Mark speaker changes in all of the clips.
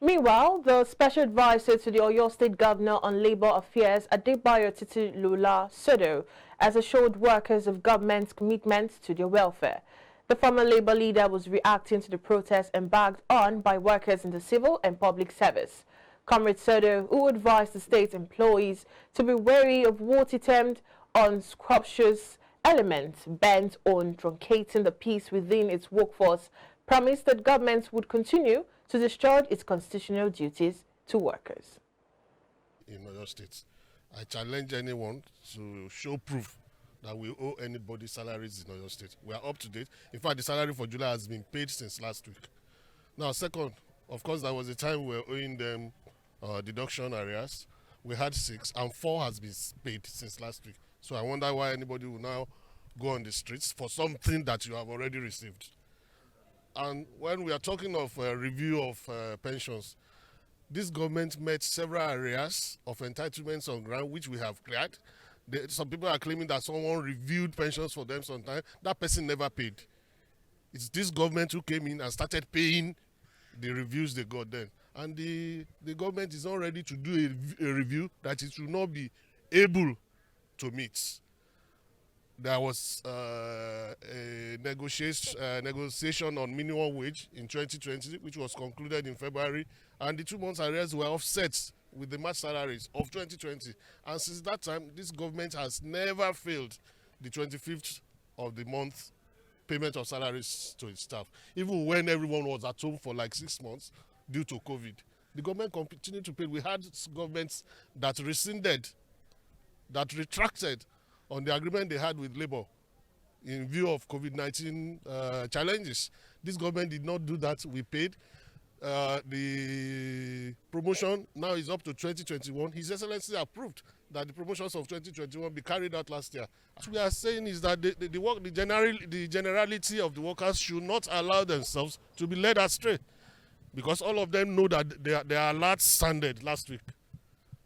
Speaker 1: Meanwhile, the special advisor to the Oyo State Governor on Labour Affairs, Adebayo Titi Lula Sodo, has assured workers of government's commitment to their welfare. The former Labour leader was reacting to the protests embarked on by workers in the civil and public service. Comrade Sodo, who advised the state employees to be wary of what he termed unscrupulous elements bent on truncating the peace within its workforce, promised that government would continue to discharge its constitutional duties to workers.
Speaker 2: In Oyo State, I challenge anyone to show proof that we owe anybody salaries in Oyo State. We are up to date. In fact, the salary for July has been paid since last week. Now, second, of course, there was a time we were owing them deduction areas. We had 6, and 4 has been paid since last week. So I wonder why anybody will now go on the streets for something that you have already received. And when we are talking of review of pensions, this government met several areas of entitlements on ground which we have cleared. Some people are claiming that someone reviewed pensions for them sometime. That person never paid. It's this government who came in and started paying the reviews they got then. And the government is not ready to do a review that it should not be able to meet. There was a negotiation on minimum wage in 2020, which was concluded in February, and the 2 months arrears were offset with the March salaries of 2020. And since that time, this government has never failed the 25th of the month payment of salaries to its staff. Even when everyone was at home for like 6 months due to COVID, the government continued to pay. We had governments that rescinded, that retracted on the agreement they had with Labour in view of COVID-19 challenges. This government did not do that. We paid. The promotion now is up to 2021. His Excellency approved that the promotions of 2021 be carried out last year. What we are saying is that the generality of the workers should not allow themselves to be led astray, because all of them know that their alerts sounded last week.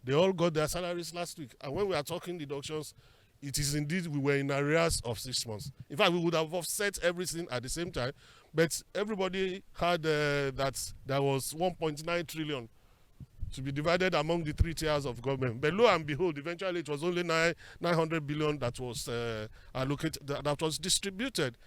Speaker 2: They all got their salaries last week. And when we are talking deductions, it is indeed we were in arrears of 6 months. In fact, we would have offset everything at the same time, but everybody had that there was 1.9 trillion to be divided among the 3 tiers of government. But lo and behold, eventually it was only 900 billion that was allocated, that was distributed.